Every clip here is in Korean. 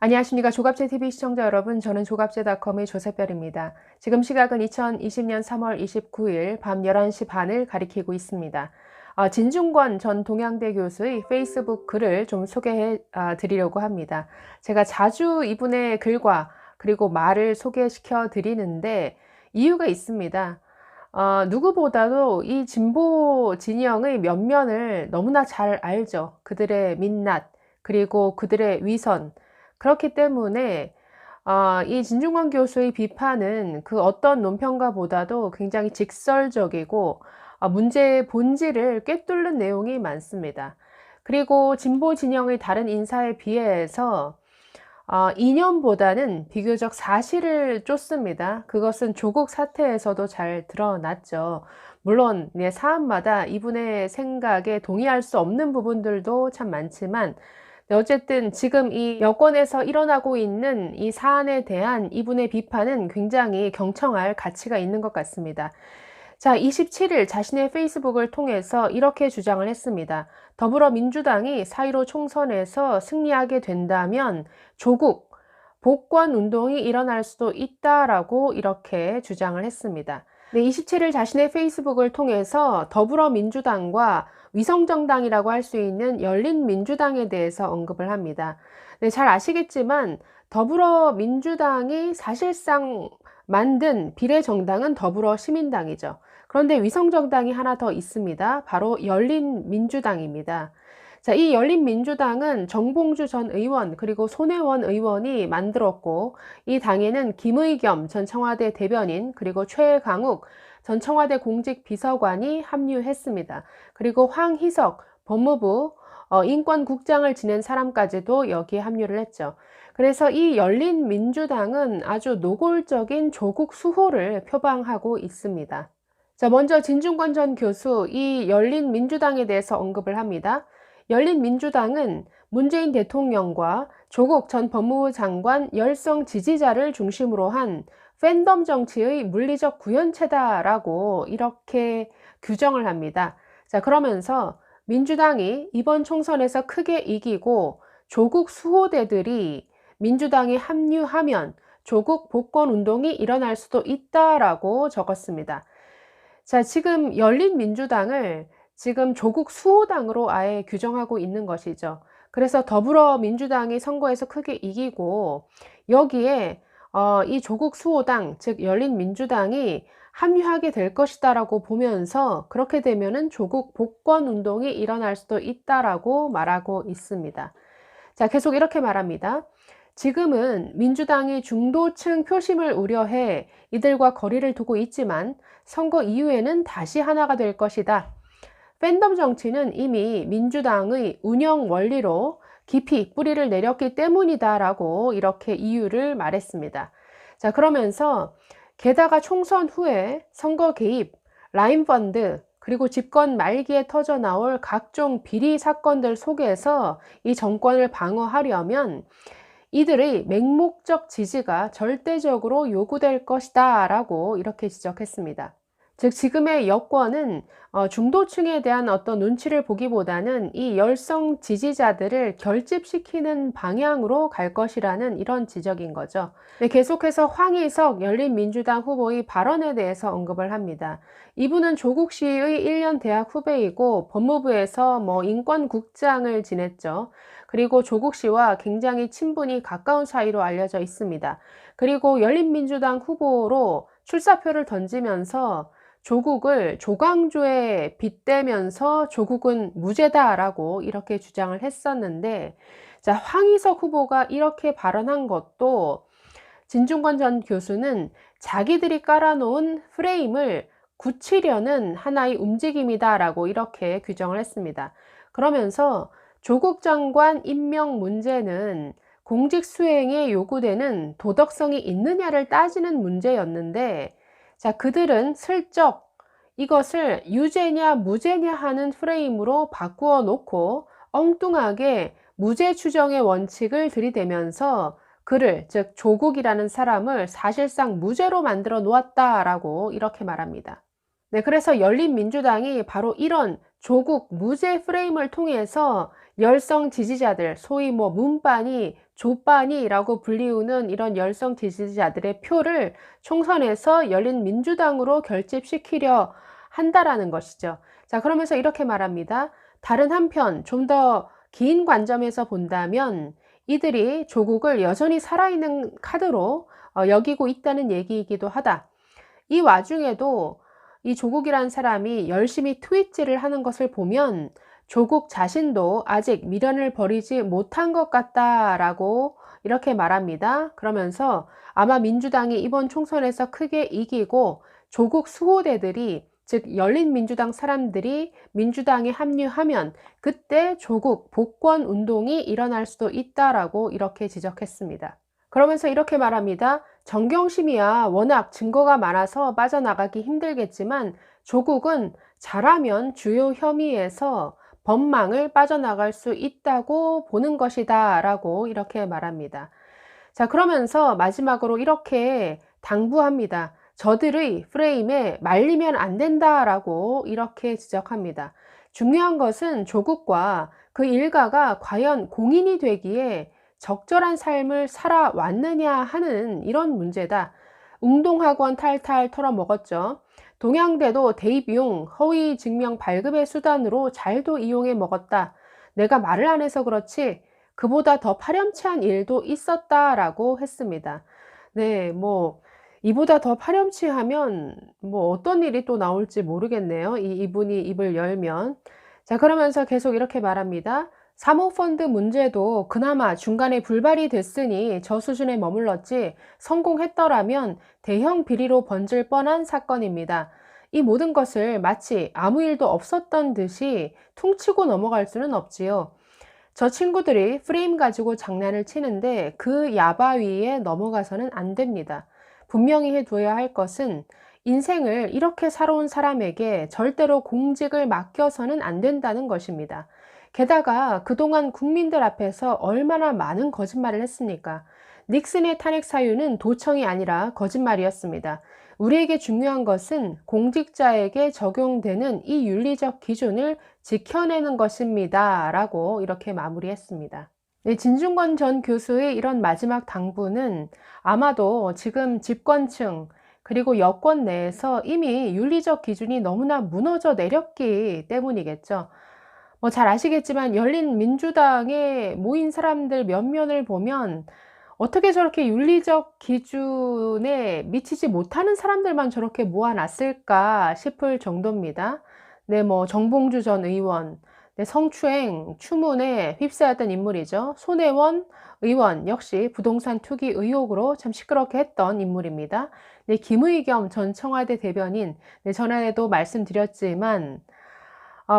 안녕하십니까. 조갑제 TV 시청자 여러분, 저는 조갑제닷컴의 조세별입니다. 지금 시각은 2020년 3월 29일 밤 11시 반을 가리키고 있습니다. 진중권 전 동양대 교수의 페이스북 글을 좀 소개해 드리려고 합니다. 제가 자주 이분의 글과 그리고 말을 소개시켜 드리는데 이유가 있습니다. 누구보다도 이 진보 진영의 면면을 너무나 잘 알죠. 그들의 민낯, 그리고 그들의 위선. 그렇기 때문에 이 진중권 교수의 비판은 그 어떤 논평가보다도 굉장히 직설적이고 문제의 본질을 꿰뚫는 내용이 많습니다. 그리고 진보 진영의 다른 인사에 비해서 이념보다는 비교적 사실을 쫓습니다. 그것은 조국 사태에서도 잘 드러났죠. 물론 사안마다 이분의 생각에 동의할 수 없는 부분들도 참 많지만 어쨌든 지금 이 여권에서 일어나고 있는 이 사안에 대한 이분의 비판은 굉장히 경청할 가치가 있는 것 같습니다. 자, 27일 자신의 페이스북을 통해서 이렇게 주장을 했습니다. 더불어민주당이 4.15 총선에서 승리하게 된다면 조국 복권 운동이 일어날 수도 있다라고 이렇게 주장을 했습니다. 네, 27일 자신의 페이스북을 통해서 더불어민주당과 위성정당이라고 할 수 있는 열린민주당에 대해서 언급을 합니다. 네, 잘 아시겠지만 더불어민주당이 사실상 만든 비례정당은 더불어시민당이죠. 그런데 위성정당이 하나 더 있습니다. 바로 열린민주당입니다. 자, 이 열린민주당은 정봉주 전 의원 그리고 손혜원 의원이 만들었고, 이 당에는 김의겸 전 청와대 대변인 그리고 최강욱 전 청와대 공직비서관이 합류했습니다. 그리고 황희석 법무부 인권국장을 지낸 사람까지도 여기에 합류를 했죠. 그래서 이 열린민주당은 아주 노골적인 조국 수호를 표방하고 있습니다. 자, 먼저 진중권 전 교수 이 열린민주당에 대해서 언급을 합니다. 열린민주당은 문재인 대통령과 조국 전 법무부 장관 열성 지지자를 중심으로 한 팬덤 정치의 물리적 구현체다라고 이렇게 규정을 합니다. 자, 그러면서 민주당이 이번 총선에서 크게 이기고 조국 수호대들이 민주당에 합류하면 조국 복권 운동이 일어날 수도 있다라고 적었습니다. 자, 지금 열린민주당을 지금 조국 수호당으로 아예 규정하고 있는 것이죠. 그래서 더불어민주당이 선거에서 크게 이기고 여기에 이 조국 수호당, 즉 열린민주당이 합류하게 될 것이다라고 보면서 그렇게 되면은 조국 복권 운동이 일어날 수도 있다라고 말하고 있습니다. 자, 계속 이렇게 말합니다. 지금은 민주당이 중도층 표심을 우려해 이들과 거리를 두고 있지만 선거 이후에는 다시 하나가 될 것이다. 팬덤 정치는 이미 민주당의 운영 원리로 깊이 뿌리를 내렸기 때문이다라고 이렇게 이유를 말했습니다. 자, 그러면서 게다가 총선 후에 선거 개입, 라임 펀드, 그리고 집권 말기에 터져 나올 각종 비리 사건들 속에서 이 정권을 방어하려면 이들의 맹목적 지지가 절대적으로 요구될 것이다 라고 이렇게 지적했습니다. 즉 지금의 여권은 중도층에 대한 어떤 눈치를 보기보다는 이 열성 지지자들을 결집시키는 방향으로 갈 것이라는 이런 지적인 거죠. 네, 계속해서 황희석 열린민주당 후보의 발언에 대해서 언급을 합니다. 이분은 조국 씨의 1년 대학 후배이고 법무부에서 인권국장을 지냈죠. 그리고 조국 씨와 굉장히 친분이 가까운 사이로 알려져 있습니다. 그리고 열린민주당 후보로 출사표를 던지면서 조국을 조광조에 빗대면서 조국은 무죄다라고 이렇게 주장을 했었는데, 자, 황희석 후보가 이렇게 발언한 것도 진중권 전 교수는 자기들이 깔아놓은 프레임을 굳히려는 하나의 움직임이다라고 이렇게 규정을 했습니다. 그러면서 조국 장관 임명 문제는 공직 수행에 요구되는 도덕성이 있느냐를 따지는 문제였는데, 자, 그들은 슬쩍 이것을 유죄냐 무죄냐 하는 프레임으로 바꾸어 놓고 엉뚱하게 무죄 추정의 원칙을 들이대면서 그를, 즉 조국이라는 사람을 사실상 무죄로 만들어 놓았다라고 이렇게 말합니다. 네, 그래서 열린민주당이 바로 이런 조국 무죄 프레임을 통해서 열성 지지자들, 소위 뭐 문반이 조반이라고 불리우는 이런 열성 지지자들의 표를 총선에서 열린민주당으로 결집시키려 한다라는 것이죠. 자, 그러면서 이렇게 말합니다. 다른 한편 좀 더 긴 관점에서 본다면 이들이 조국을 여전히 살아있는 카드로 여기고 있다는 얘기이기도 하다. 이 와중에도 이 조국이란 사람이 열심히 트윗질을 하는 것을 보면 조국 자신도 아직 미련을 버리지 못한 것 같다라고 이렇게 말합니다. 그러면서 아마 민주당이 이번 총선에서 크게 이기고 조국 수호대들이, 즉 열린민주당 사람들이 민주당에 합류하면 그때 조국 복권 운동이 일어날 수도 있다라고 이렇게 지적했습니다. 그러면서 이렇게 말합니다. 정경심이야 워낙 증거가 많아서 빠져나가기 힘들겠지만 조국은 잘하면 주요 혐의에서 법망을 빠져나갈 수 있다고 보는 것이다 라고 이렇게 말합니다. 자, 그러면서 마지막으로 이렇게 당부합니다. 저들의 프레임에 말리면 안 된다라고 이렇게 지적합니다. 중요한 것은 조국과 그 일가가 과연 공인이 되기에 적절한 삶을 살아왔느냐 하는 이런 문제다. 웅동학원 탈탈 털어먹었죠. 동양대도 대입용 허위 증명 발급의 수단으로 잘도 이용해 먹었다. 내가 말을 안 해서 그렇지 그보다 더 파렴치한 일도 있었다라고 했습니다. 네, 뭐 이보다 더 파렴치하면 뭐 어떤 일이 또 나올지 모르겠네요. 이분이 입을 열면. 자, 그러면서 계속 이렇게 말합니다. 사모펀드 문제도 그나마 중간에 불발이 됐으니 저 수준에 머물렀지 성공했더라면 대형 비리로 번질 뻔한 사건입니다. 이 모든 것을 마치 아무 일도 없었던 듯이 퉁치고 넘어갈 수는 없지요. 저 친구들이 프레임 가지고 장난을 치는데 그 야바위에 넘어가서는 안 됩니다. 분명히 해둬야 할 것은 인생을 이렇게 살아온 사람에게 절대로 공직을 맡겨서는 안 된다는 것입니다. 게다가 그동안 국민들 앞에서 얼마나 많은 거짓말을 했습니까? 닉슨의 탄핵 사유는 도청이 아니라 거짓말이었습니다. 우리에게 중요한 것은 공직자에게 적용되는 이 윤리적 기준을 지켜내는 것입니다. 라고 이렇게 마무리했습니다. 네, 진중권 전 교수의 이런 마지막 당부는 아마도 지금 집권층 그리고 여권 내에서 이미 윤리적 기준이 너무나 무너져 내렸기 때문이겠죠. 뭐 잘 아시겠지만 열린민주당에 모인 사람들 면면을 보면 어떻게 저렇게 윤리적 기준에 미치지 못하는 사람들만 저렇게 모아놨을까 싶을 정도입니다. 네, 뭐 정봉주 전 의원, 네, 성추행, 추문에 휩싸였던 인물이죠. 손혜원 의원 역시 부동산 투기 의혹으로 참 시끄럽게 했던 인물입니다. 네, 김의겸 전 청와대 대변인, 네, 전에도 말씀드렸지만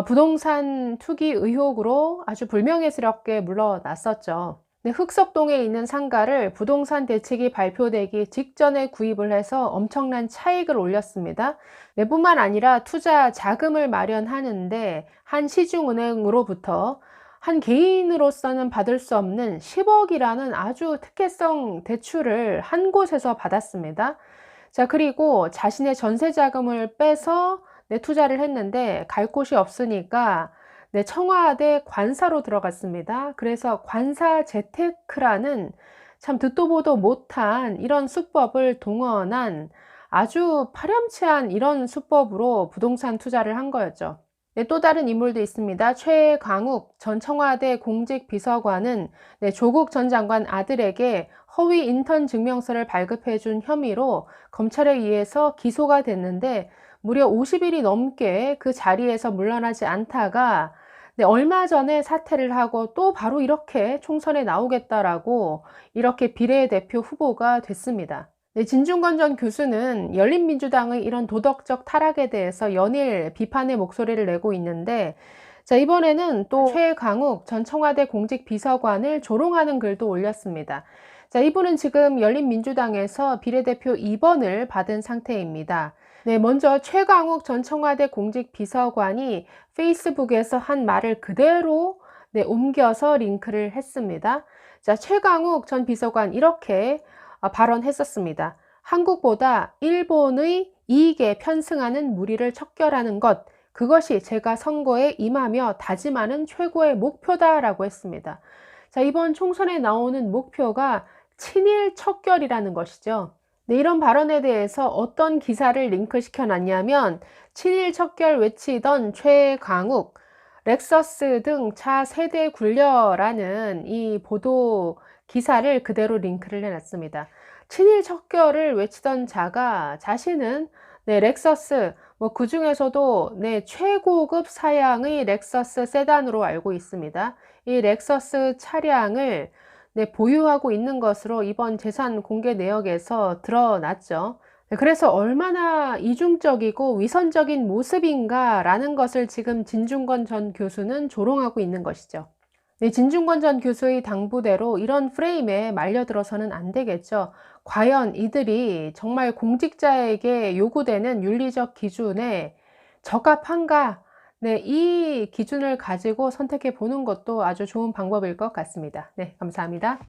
부동산 투기 의혹으로 아주 불명예스럽게 물러났었죠. 네, 흑석동에 있는 상가를 부동산 대책이 발표되기 직전에 구입을 해서 엄청난 차익을 올렸습니다. 네, 뿐만 아니라 투자 자금을 마련하는데 한 시중은행으로부터 한 개인으로서는 받을 수 없는 10억이라는 아주 특혜성 대출을 한 곳에서 받았습니다. 자, 그리고 자신의 전세 자금을 빼서 네, 투자를 했는데 갈 곳이 없으니까 네, 청와대 관사로 들어갔습니다. 그래서 관사 재테크라는 참 듣도 보도 못한 이런 수법을 동원한 아주 파렴치한 이런 수법으로 부동산 투자를 한 거였죠. 네, 또 다른 인물도 있습니다. 최강욱 전 청와대 공직비서관은 네, 조국 전 장관 아들에게 허위 인턴 증명서를 발급해 준 혐의로 검찰에 의해서 기소가 됐는데 무려 50일이 넘게 그 자리에서 물러나지 않다가 네, 얼마 전에 사퇴를 하고 또 바로 이렇게 총선에 나오겠다라고 이렇게 비례대표 후보가 됐습니다. 네, 진중권 전 교수는 열린민주당의 이런 도덕적 타락에 대해서 연일 비판의 목소리를 내고 있는데 자, 이번에는 또 최강욱 전 청와대 공직비서관을 조롱하는 글도 올렸습니다. 자, 이분은 지금 열린민주당에서 비례대표 2번을 받은 상태입니다. 네, 먼저 최강욱 전 청와대 공직비서관이 페이스북에서 한 말을 그대로 네, 옮겨서 링크를 했습니다. 자, 최강욱 전 비서관 이렇게 발언했었습니다. 한국보다 일본의 이익에 편승하는 무리를 척결하는 것, 그것이 제가 선거에 임하며 다짐하는 최고의 목표다라고 했습니다. 자, 이번 총선에 나오는 목표가 친일 척결이라는 것이죠. 네, 이런 발언에 대해서 어떤 기사를 링크시켜 놨냐면 친일 척결 외치던 최강욱, 렉서스 등 차 세대 굴려라는 이 보도 기사를 그대로 링크를 해놨습니다. 친일 척결을 외치던 자가 자신은 네, 렉서스, 그 중에서도 네, 최고급 사양의 렉서스 세단으로 알고 있습니다. 이 렉서스 차량을 네, 보유하고 있는 것으로 이번 재산 공개 내역에서 드러났죠. 네, 그래서 얼마나 이중적이고 위선적인 모습인가라는 것을 지금 진중권 전 교수는 조롱하고 있는 것이죠. 네, 진중권 전 교수의 당부대로 이런 프레임에 말려들어서는 안 되겠죠. 과연 이들이 정말 공직자에게 요구되는 윤리적 기준에 적합한가? 네, 이 기준을 가지고 선택해 보는 것도 아주 좋은 방법일 것 같습니다. 네, 감사합니다.